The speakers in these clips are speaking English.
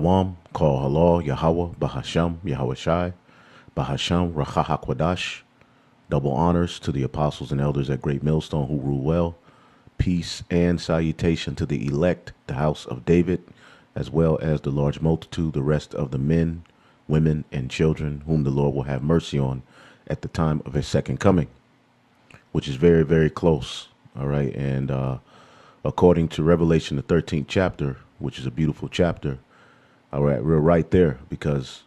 Shalom, Kol Halal, Yahweh, Bahasham, Yahweh Shai, Bahasham, Racha HaKwadash. Double honors to the apostles and elders at Great Millstone who rule well. Peace and salutation to the elect, the house of David, as well as the large multitude, the rest of the men, women, and children whom the Lord will have mercy on at the time of his second coming, which is very, very close. All right. And according to Revelation, the 13th chapter, which is a beautiful chapter, all right, we're right there because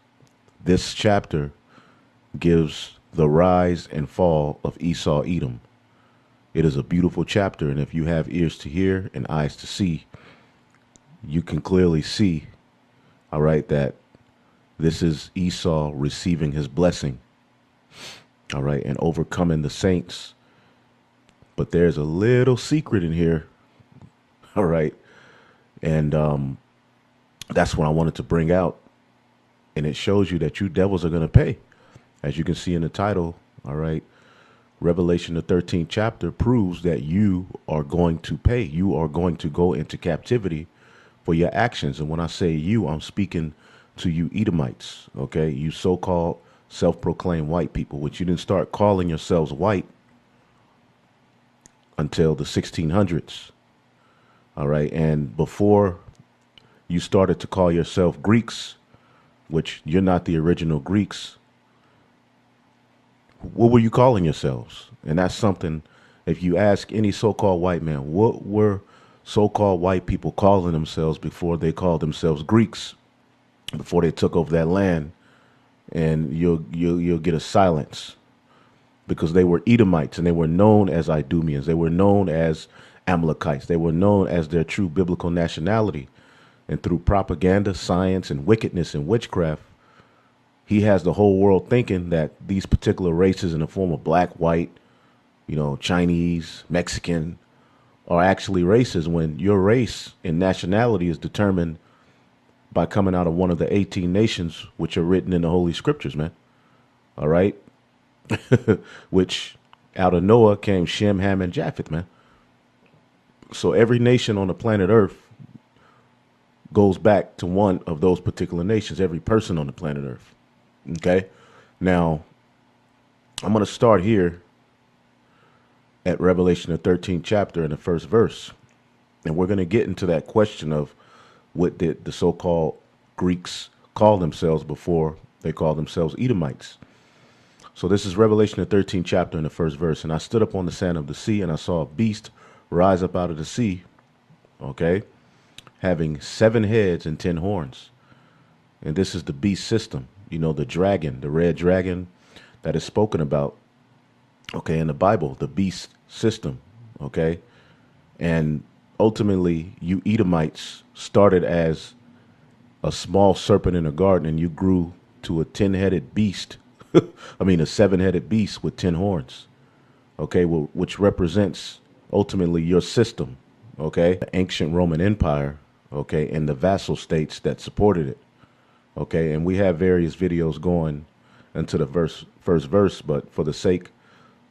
this chapter gives the rise and fall of Esau, Edom. It is a beautiful chapter, and if you have ears to hear and eyes to see, you can clearly see, all right, that this is Esau receiving his blessing, all right, and overcoming the saints. But there's a little secret in here, all right, and that's what I wanted to bring out, and it shows you that you devils are going to pay. As you can see in the title, all right, Revelation, the 13th chapter, proves that you are going to pay. You are going to go into captivity for your actions. And when I say you, I'm speaking to you Edomites, okay? You so-called self-proclaimed white people, which you didn't start calling yourselves white until the 1600s, all right? And before you started to call yourself Greeks, which you're not the original Greeks, what were you calling yourselves? And that's something, if you ask any so-called white man, what were so-called white people calling themselves before they called themselves Greeks, before they took over that land? And you'll get a silence, because they were Edomites and they were known as Idumeans. They were known as Amalekites. They were known as their true biblical nationality. And through propaganda, science, and wickedness and witchcraft, he has the whole world thinking that these particular races in the form of black, white, Chinese, Mexican, are actually races, when your race and nationality is determined by coming out of one of the 18 nations which are written in the Holy Scriptures, man. All right? Which out of Noah came Shem, Ham, and Japheth, man. So every nation on the planet Earth goes back to one of those particular nations, every person on the planet Earth. Okay, now I'm going to start here at Revelation, the 13th chapter, in the first verse. And we're going to get into that question of what did the so-called Greeks call themselves before they called themselves Edomites. So this is Revelation, the 13th chapter, in the first verse. And I stood up on the sand of the sea, and I saw a beast rise up out of the sea, okay, having 7 heads and 10 horns. And this is the beast system. The dragon, the red dragon that is spoken about, okay, in the Bible, the beast system, okay? And ultimately, you Edomites started as a small serpent in a garden, and you grew to a 10-headed beast. A 7-headed beast with 10 horns, okay, which represents ultimately your system, okay? The ancient Roman Empire, okay, and the vassal states that supported it. Okay, and we have various videos going into the first verse, but for the sake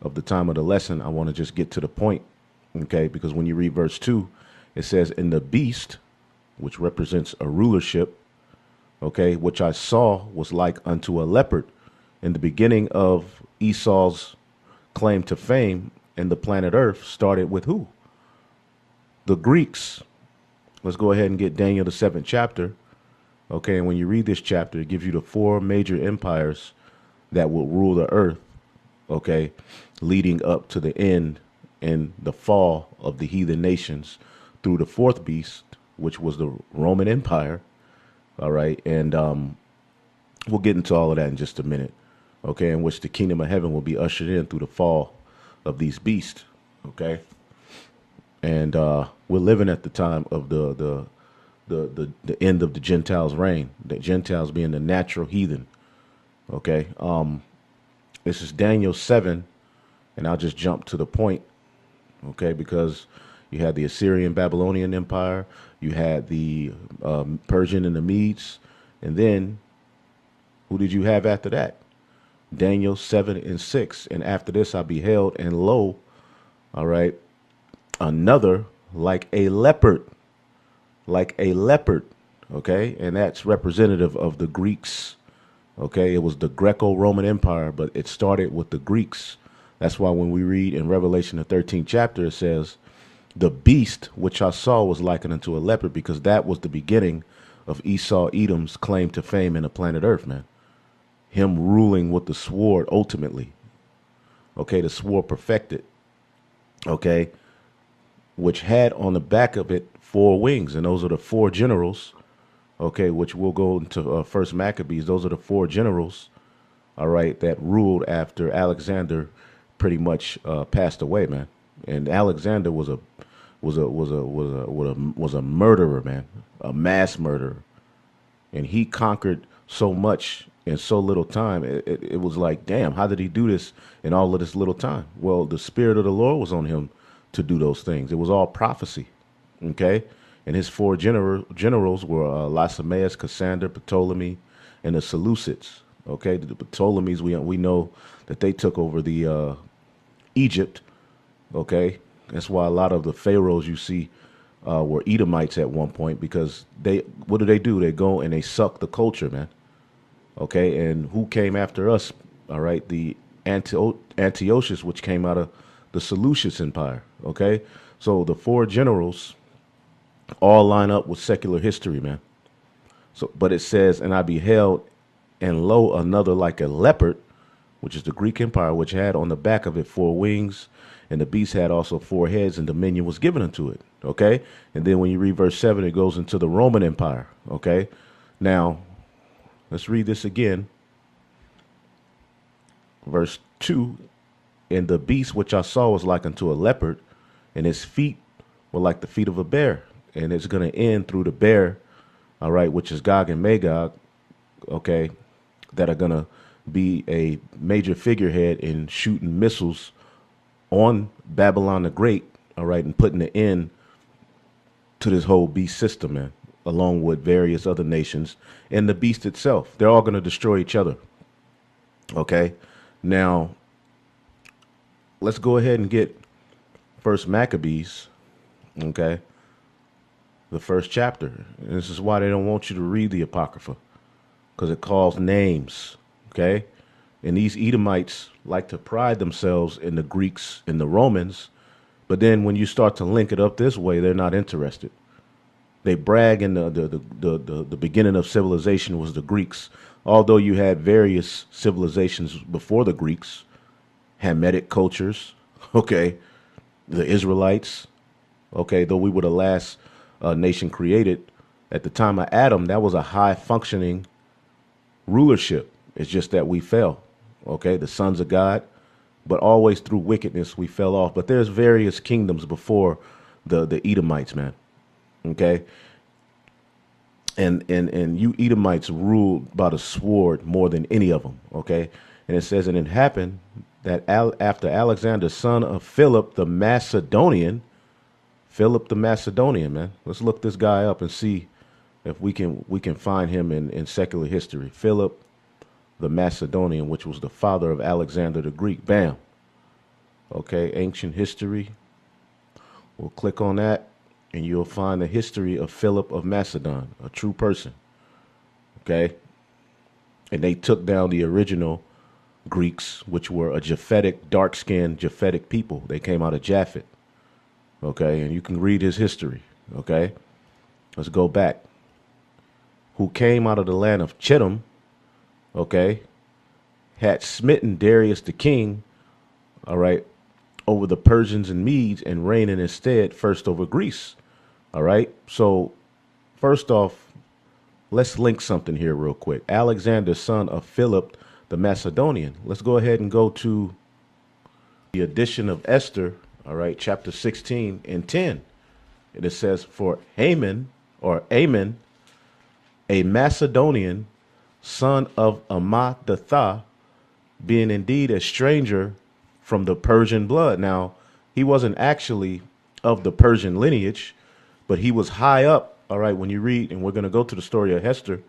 of the time of the lesson, I want to just get to the point, okay? Because when you read verse 2, it says, "In the beast," which represents a rulership, okay, "which I saw was like unto a leopard." In the beginning of Esau's claim to fame in the planet Earth started with who? The Greeks. Let's go ahead and get Daniel, the 7th chapter. Okay, and when you read this chapter, it gives you the 4 major empires that will rule the earth, okay, leading up to the end and the fall of the heathen nations through the 4th beast, which was the Roman Empire, all right, and we'll get into all of that in just a minute, okay, in which the kingdom of heaven will be ushered in through the fall of these beasts, okay, and we're living at the time of the end of the Gentiles' reign, the Gentiles being the natural heathen. Okay. This is Daniel 7, and I'll just jump to the point. Okay, because you had the Assyrian Babylonian Empire, you had the Persian and the Medes, and then who did you have after that? Daniel 7 and 6. And after this I beheld, and lo, all right, another like a leopard, like a leopard. Okay, and that's representative of the Greeks. Okay, it was the Greco-Roman Empire, but it started with the Greeks. That's why when we read in Revelation the 13th chapter, it says, "The beast which I saw was likened unto a leopard," because that was the beginning of Esau, Edom's claim to fame in the planet Earth, man. Him ruling with the sword ultimately. Okay, the sword perfected. Okay, which had on the back of it four wings, and those are the four generals. Okay, which we'll go into First Maccabees. Those are the four generals. All right, that ruled after Alexander pretty much passed away, man. And Alexander was a murderer, man, a mass murderer, and he conquered so much in so little time. It was like, damn, how did he do this in all of this little time? Well, the spirit of the Lord was on him to do those things. It was all prophecy, okay? And his four generals were Lysimaeus, Cassander, Ptolemy, and the Seleucids. Okay, the Ptolemies, we know that they took over the Egypt. Okay, that's why a lot of the pharaohs you see were Edomites at one point, because what do? They go and they suck the culture, man. Okay, and who came after us? All right, the Antiochus, which came out of the Seleucid Empire. Okay, so the four generals all line up with secular history, man. So, but it says, "And I beheld, and lo, another like a leopard," which is the Greek Empire, which had on the back of it four wings, and the beast had also four heads, and dominion was given unto it. Okay, and then when you read verse 7, it goes into the Roman Empire. Okay, now let's read this again. Verse 2, "And the beast which I saw was like unto a leopard, and his feet were like the feet of a bear." And it's going to end through the bear, all right, which is Gog and Magog, okay, that are going to be a major figurehead in shooting missiles on Babylon the Great, all right, and putting an end to this whole beast system, man, along with various other nations and the beast itself. They're all going to destroy each other, okay? Now, let's go ahead and get First Maccabees, okay? The first chapter. And this is why they don't want you to read the Apocrypha, because it calls names, okay? And these Edomites like to pride themselves in the Greeks and the Romans, but then when you start to link it up this way, they're not interested. They brag in the beginning of civilization was the Greeks, although you had various civilizations before the Greeks, Hamitic cultures, okay, the Israelites, okay, though we were the last nation created at the time of Adam, that was a high functioning rulership. It's just that we fell. Okay, the sons of God, but always through wickedness we fell off. But there's various kingdoms before the Edomites, man. Okay, and you Edomites ruled by the sword more than any of them. Okay, and it says, "And it happened that after Alexander, son of Philip the Macedonian," Philip the Macedonian, man. Let's look this guy up and see if we can find him in secular history. Philip the Macedonian, which was the father of Alexander the Greek. Bam. Okay, ancient history. We'll click on that, and you'll find the history of Philip of Macedon, a true person. Okay, and they took down the original Greeks, which were a Japhetic, dark-skinned Japhetic people. They came out of Japhet. Okay, and you can read his history. Okay, let's go back. Who came out of the land of Chittim, okay, had smitten Darius the king, all right, over the Persians and Medes, and reigned in his stead first over Greece. All right, so first off, let's link something here real quick. Alexander, son of Philip the Macedonian. Let's go ahead and go to the edition of Esther, all right, chapter 16 and 10. And it says, "For Haman, or Ammon, a Macedonian, son of Amadatha, being indeed a stranger from the Persian blood." Now, he wasn't actually of the Persian lineage, but he was high up. All right, when you read, and we're going to go to the story of Esther,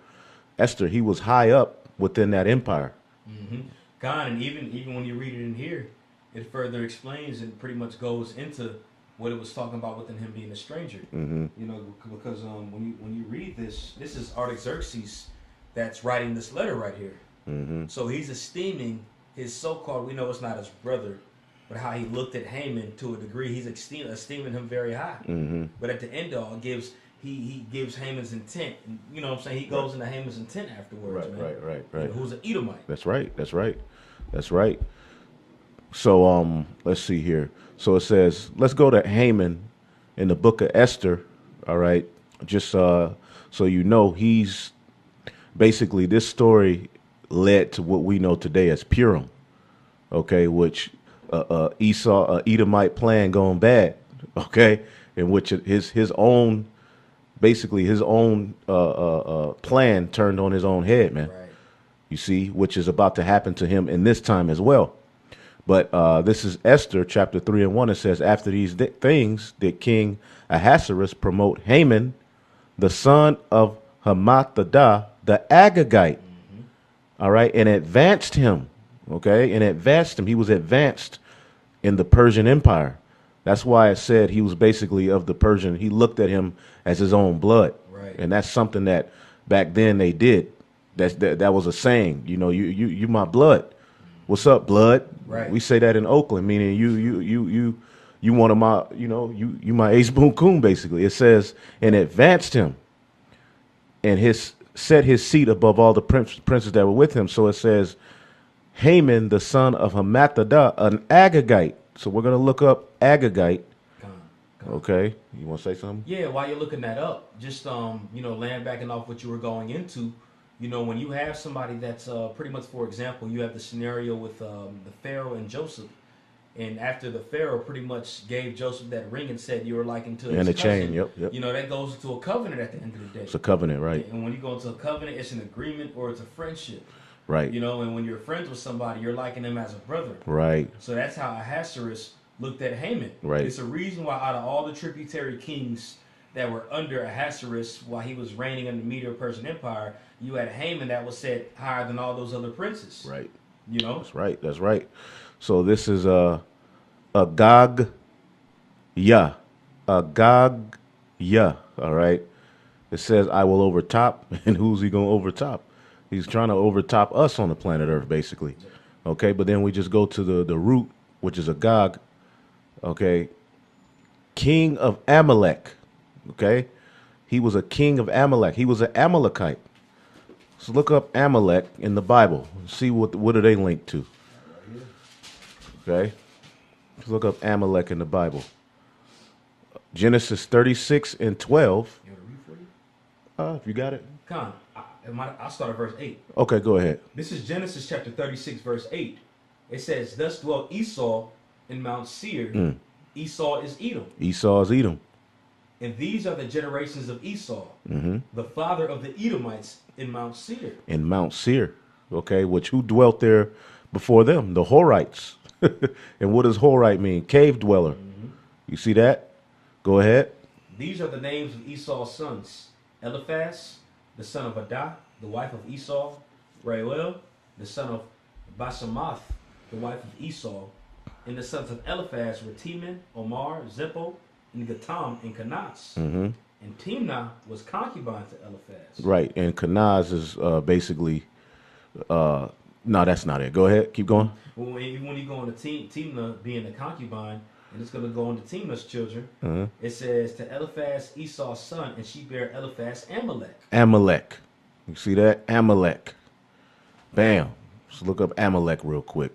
he was high up within that empire. Mm-hmm. God, and even when you read it in here, it further explains and pretty much goes into what it was talking about within him being a stranger. Mm-hmm. You know, because when you read this is Artaxerxes that's writing this letter right here. Mm-hmm. So he's esteeming his so-called, we know it's not his brother, but how he looked at Haman to a degree, he's esteeming him very high. Mm-hmm. But at the end all, he gives Haman's intent. And, you know what I'm saying? He goes into Haman's intent afterwards, man. Right. You know, who's an Edomite. That's right. So let's see here. So it says, let's go to Haman in the book of Esther. All right, just so you know, he's basically, this story led to what we know today as Purim. Okay, which Esau, Edomite plan going bad. Okay, in which his own, basically his own plan turned on his own head, man. Right. You see, which is about to happen to him in this time as well. But this is Esther chapter 3:1. It says, after these things did King Ahasuerus promote Haman, the son of Hammedatha, the Agagite. All right, and advanced him. Okay, and advanced him. He was advanced in the Persian Empire. That's why it said he was basically of the Persian. He looked at him as his own blood. Right. And that's something that back then they did. That was a saying. You know, you my blood. What's up, blood? Right. We say that in Oakland, meaning you one of my, you my ace boon coon, basically. It says, and advanced him, and set his seat above all the princes that were with him. So it says, Haman, the son of Hammedatha, an Agagite. So we're gonna look up Agagite. Okay, you want to say something? Yeah, while you're looking that up, just land backing off what you were going into. You know, when you have somebody that's pretty much, for example, you have the scenario with the Pharaoh and Joseph, and after the Pharaoh pretty much gave Joseph that ring and said you were likened to his And the cousin, chain, yep. You know, that goes into a covenant at the end of the day. It's a covenant, right? And when you go into a covenant, it's an agreement or it's a friendship. Right. You know, and when you're friends with somebody, you're liking them as a brother. Right. So that's how Ahasuerus looked at Haman. Right. It's a reason why out of all the tributary kings that were under Ahasuerus while he was reigning in the Medo-Persian Empire, you had Haman that was set higher than all those other princes. Right. You know? That's right. So this is Agag, Agag, all right? It says, I will overtop, and who's he going to overtop? He's trying to overtop us on the planet Earth, basically. Okay, but then we just go to the root, which is Agag, okay? King of Amalek, okay? He was a king of Amalek. He was an Amalekite. So look up Amalek in the Bible. See what do they link to. Okay? Let's look up Amalek in the Bible. Genesis 36:12. You want to read for you? If you got it. I'll start at verse 8. Okay, go ahead. This is Genesis chapter 36, verse 8. It says, thus dwelt Esau in Mount Seir. Esau is Edom. Esau is Edom. And these are the generations of Esau, the father of the Edomites in Mount Seir. In Mount Seir. Okay, which who dwelt there before them? The Horites. And what does Horite mean? Cave dweller. You see that? Go ahead. These are the names of Esau's sons. Eliphaz, the son of Adah, the wife of Esau. Reuel, the son of Basemath, the wife of Esau. And the sons of Eliphaz were Teman, Omar, Zepho, and Gatam, and Kenaz. And Timnah was concubine to Eliphaz. Right, and Kenaz is basically, no, that's not it. Go ahead, keep going. Well, when you go into Timnah being the concubine, and it's going to go into Timnah's children, it says to Eliphaz, Esau's son, and she bare Eliphaz Amalek. Amalek. You see that? Amalek. Bam. Let's look up Amalek real quick.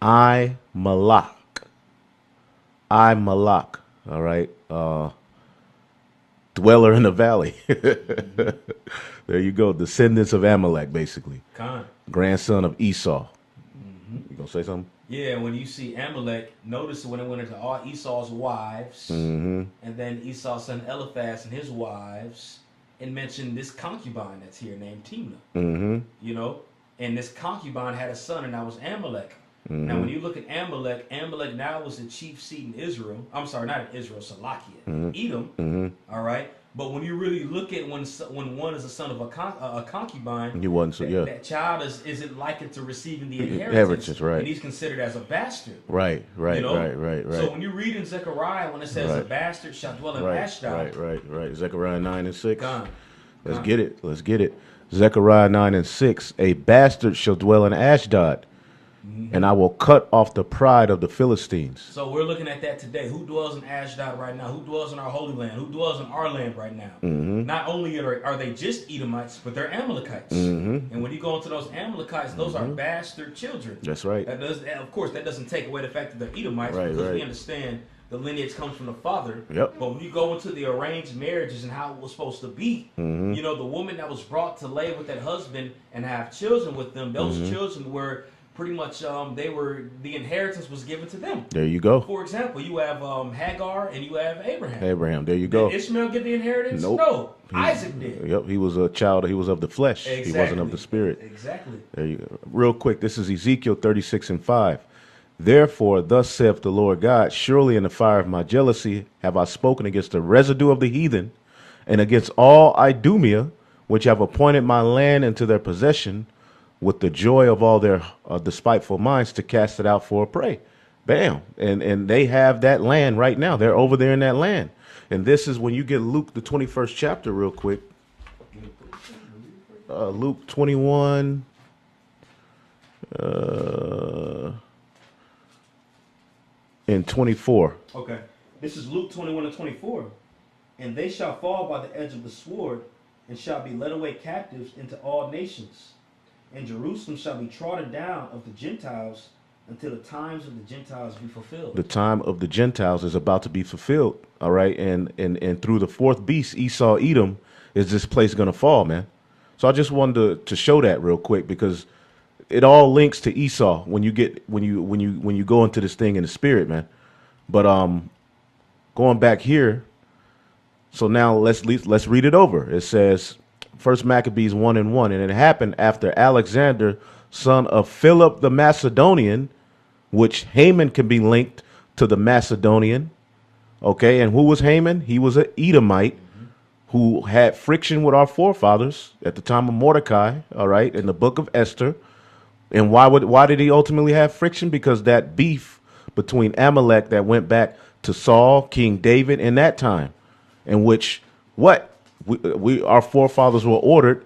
Malak. Malak. All right. Dweller in the valley. There you go. Descendants of Amalek, basically. Khan. Grandson of Esau. You gonna say something? Yeah, when you see Amalek, notice when it went into all Esau's wives, and then Esau's son Eliphaz and his wives, and mentioned this concubine that's here named Timnah. You know, and this concubine had a son, and that was Amalek. Now, when you look at Amalek, Amalek now was the chief seat in Israel. I'm sorry, not in Israel, Salakia. Edom. All right. But when you really look at when one is a son of a concubine, He wasn't. So yeah. that child isn't likened to receiving the inheritance, Inheritance, right. and he's considered as a bastard. Right. You know? Right. So when you read in Zechariah, when it says a Right. bastard shall dwell in Right. Ashdod, Right. Zechariah 9 and 6. gone. Let's get it. Zechariah 9 and 6. A bastard shall dwell in Ashdod, and I will cut off the pride of the Philistines. So we're looking at that today. Who dwells in Ashdod right now? Who dwells in our holy land? Who dwells in our land right now? Not only are they just Edomites, but they're Amalekites. And when you go into those Amalekites, those are bastard children. That's right. Of course, that doesn't take away the fact that they're Edomites, because we understand the lineage comes from the father. Yep. But when you go into the arranged marriages and how it was supposed to be, you know, the woman that was brought to lay with that husband and have children with them, those children were pretty much the inheritance was given to them. There you go. For example, you have Hagar and you have Abraham. Abraham. There you go. Did Ishmael get the inheritance? Nope. No. Isaac did. Yep. He was a child. He was of the flesh. Exactly. He wasn't of the spirit. Exactly. There you go. Real quick. This is Ezekiel 36 and 5. Therefore, thus saith the Lord God, surely in the fire of my jealousy have I spoken against the residue of the heathen, and against all Idumea, which have appointed my land into their possession, with the joy of all their despiteful minds, to cast it out for a prey. Bam. And they have that land right now. They're over there in that land. And this is when you get Luke, the 21st chapter, real quick. Luke 21. And 24. Okay. This is Luke 21 and 24. And they shall fall by the edge of the sword, and shall be led away captives into all nations. And Jerusalem shall be trodden down of the Gentiles until the times of the Gentiles be fulfilled. The time of the Gentiles is about to be fulfilled. All right. And through the fourth beast, Esau, Edom, is this place going to fall, man. So I just wanted to show that real quick, because it all links to Esau when you go into this thing in the spirit, man. But going back here, so now let's read it over. It says, First Maccabees 1 and 1, and it happened after Alexander, son of Philip the Macedonian, which Haman can be linked to the Macedonian. Okay, and who was Haman? He was an Edomite who had friction with our forefathers at the time of Mordecai. All right, in the book of Esther. And why did he ultimately have friction? Because that beef between Amalek that went back to Saul, King David, in that time, in which our forefathers were ordered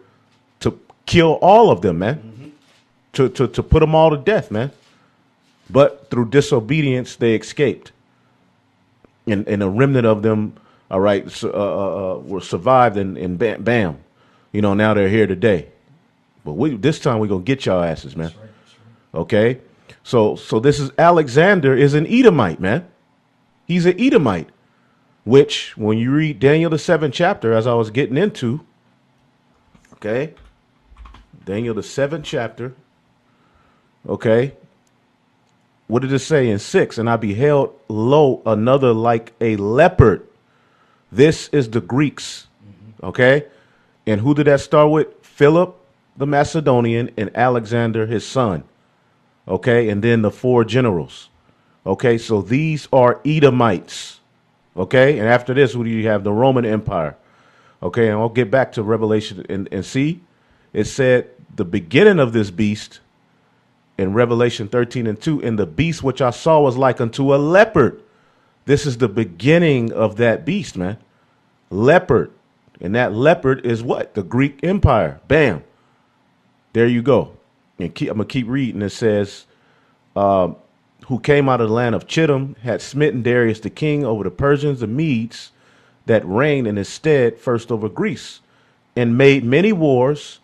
to kill all of them, man, to put them all to death, man. But through disobedience, they escaped, and a remnant of them, all right, were survived, and bam, you know, now they're here today. But this time we're gonna get y'all asses, man. That's right. Okay, so this is Alexander is an Edomite, man. He's an Edomite, which when you read Daniel the 7th chapter, as I was getting into, okay, Daniel the 7th chapter, okay, what did it say in 6? And I beheld, lo, another like a leopard. This is the Greeks, okay, and who did that start with? Philip the Macedonian, and Alexander, his son. Okay, and then the 4 generals. Okay, so these are Edomites. Okay, and after this, what do you have? The Roman Empire. Okay, and I'll get back to Revelation and see. It said the beginning of this beast in Revelation 13 and 2, and the beast which I saw was like unto a leopard. This is the beginning of that beast, man. Leopard. And that leopard is what? The Greek Empire. Bam. There you go. And I'm going to keep reading. It says, who came out of the land of Chittim, had smitten Darius the king over the Persians, the Medes, that reigned in his stead first over Greece, and made many wars,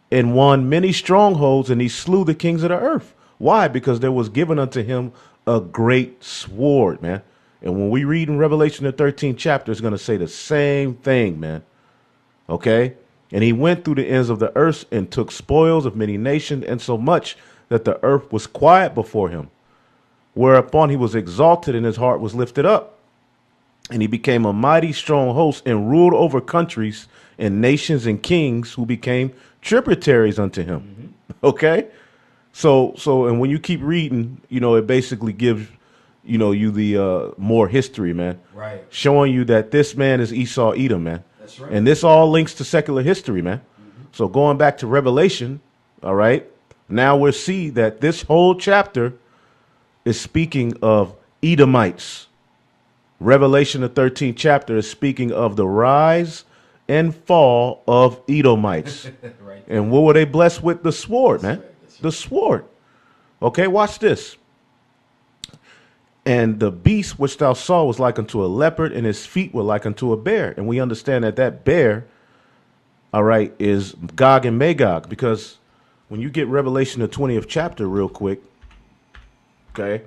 and won many strongholds, and he slew the kings of the earth. Why? Because there was given unto him a great sword, man. And when we read in Revelation, the 13th chapter, it's going to say the same thing, man. Okay? And he went through the ends of the earth and took spoils of many nations, and so much that the earth was quiet before him. Whereupon he was exalted, and his heart was lifted up. And he became a mighty strong host, and ruled over countries and nations and kings, who became tributaries unto him. Okay? So, and when you keep reading, you know, it basically gives, you know, you the more history, man. Right. Showing you that this man is Esau, Edom, man. That's right. And this all links to secular history, man. So going back to Revelation, all right, now we'll see that this whole chapter is speaking of Edomites. Revelation, the 13th chapter, is speaking of the rise and fall of Edomites. Right. And what were they blessed with? The sword, man. Right. That's The sword. Okay, watch this. And the beast which thou saw was like unto a leopard, and his feet were like unto a bear. And we understand that that bear, all right, is Gog and Magog, because when you get Revelation, the 20th chapter, real quick, okay,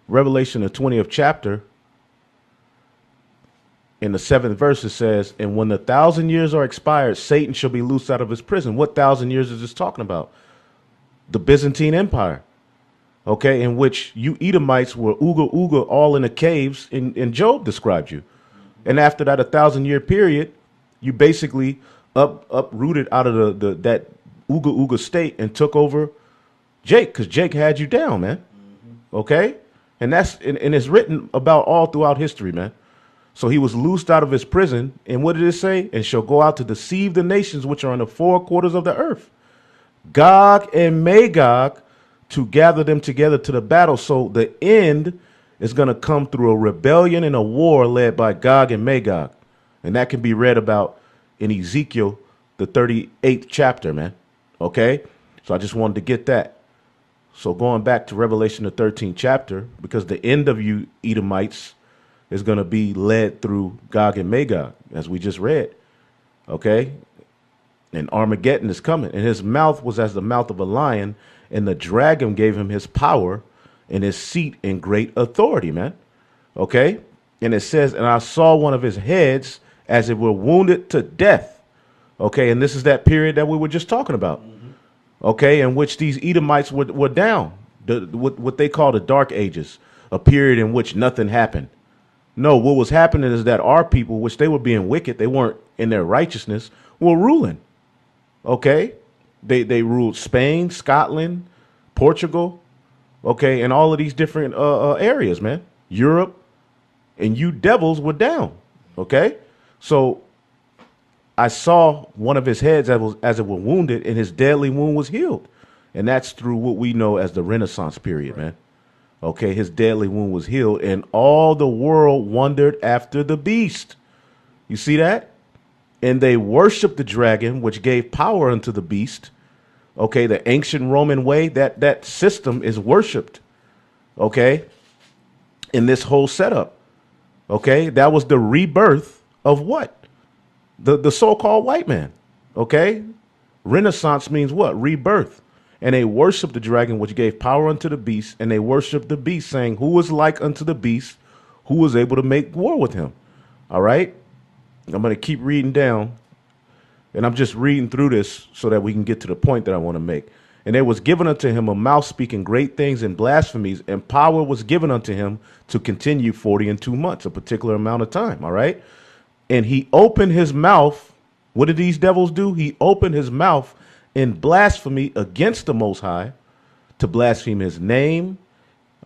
Revelation, the 20th chapter, in the 7th verse, it says, and when the 1,000 years are expired, Satan shall be loosed out of his prison. What 1,000 years is this talking about? The Byzantine Empire, okay, in which you Edomites were ooga all in the caves, and Job described you. And after that 1,000-year period, you basically uprooted out of that ooga state and took over Jake, because Jake had you down, man. Okay, and it's written about all throughout history, man. So he was loosed out of his prison, and what did it say? And shall go out to deceive the nations which are in the four quarters of the earth, Gog and Magog, to gather them together to the battle. So the end is going to come through a rebellion and a war led by Gog and Magog. And that can be read about in Ezekiel, the 38th chapter, man. Okay? So I just wanted to get that. So going back to Revelation, the 13th chapter, because the end of you Edomites is going to be led through Gog and Magog, as we just read. Okay? And Armageddon is coming. And his mouth was as the mouth of a lion, and the dragon gave him his power and his seat in great authority, man. Okay? And it says, and I saw one of his heads as it were wounded to death. Okay? And this is that period that we were just talking about. Okay? In which these Edomites were down. What they call the Dark Ages, a period in which nothing happened. No, what was happening is that our people, which they were being wicked, they weren't in their righteousness, were ruling. Okay? They ruled Spain, Scotland, Portugal, okay, and all of these different areas, man. Europe, and you devils were down, okay? So I saw one of his heads as it were wounded, and his deadly wound was healed. And that's through what we know as the Renaissance period, man. Okay, his deadly wound was healed, and all the world wondered after the beast. You see that? And they worshiped the dragon, which gave power unto the beast. Okay, the ancient Roman way, that system is worshipped. Okay, in this whole setup. Okay, that was the rebirth of what? The so-called white man. Okay, Renaissance means what? Rebirth. And they worshiped the dragon, which gave power unto the beast, and they worshiped the beast, saying, who was like unto the beast, who was able to make war with him? All right, I'm going to keep reading down, and I'm just reading through this so that we can get to the point that I want to make. And there was given unto him a mouth speaking great things and blasphemies, and power was given unto him to continue 42 months, a particular amount of time. All right, and he opened his mouth. What did these devils do? He opened his mouth in blasphemy against the Most High, to blaspheme his name,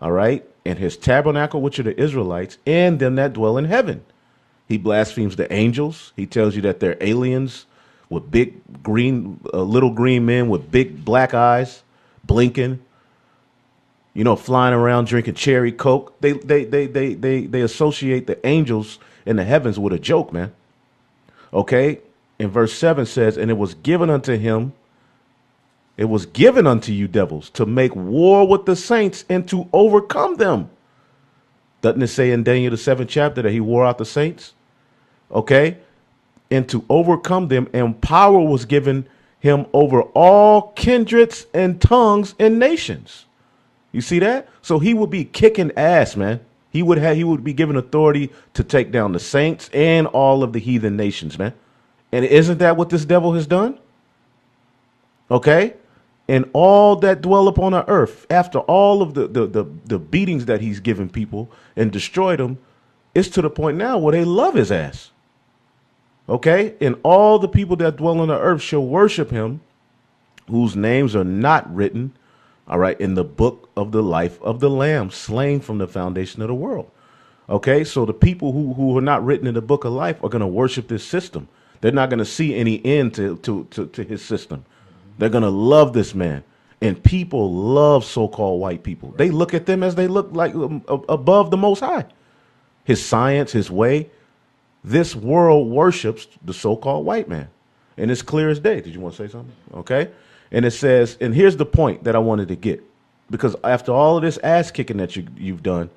all right, and his tabernacle, which are the Israelites, and them that dwell in heaven. He blasphemes the angels. He tells you that they're aliens with big green, little green men with big black eyes, blinking, you know, flying around drinking cherry Coke. They associate the angels in the heavens with a joke, man. Okay, and verse 7 says, and it was given unto him, it was given unto you devils to make war with the saints and to overcome them. Doesn't it say in Daniel the 7th chapter that he wore out the saints? Okay. And to overcome them, and power was given him over all kindreds and tongues and nations. You see that? So he would be kicking ass, man. He would be given authority to take down the saints and all of the heathen nations, man. And isn't that what this devil has done? Okay. And all that dwell upon the earth, after all of the beatings that he's given people and destroyed them, it's to the point now where they love his ass. Okay? And all the people that dwell on the earth shall worship him, whose names are not written, all right, in the book of the life of the Lamb, slain from the foundation of the world. Okay, so the people who are not written in the book of life are going to worship this system. They're not going to see any end to his system. They're going to love this man. And people love so-called white people. They look at them as they look like above the Most High. His science, his way. This world worships the so-called white man. And it's clear as day. Did you want to say something? Okay. And it says, and here's the point that I wanted to get. Because after all of this ass kicking that you've done,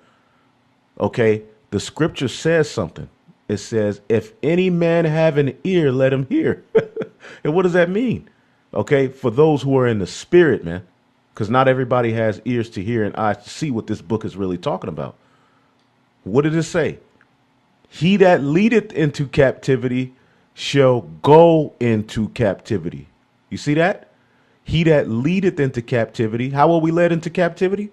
okay, the scripture says something. It says, if any man have an ear, let him hear. And what does that mean? Okay, for those who are in the spirit, man, because not everybody has ears to hear and eyes to see what this book is really talking about. What did it say? He that leadeth into captivity shall go into captivity. You see that? He that leadeth into captivity. How are we led into captivity?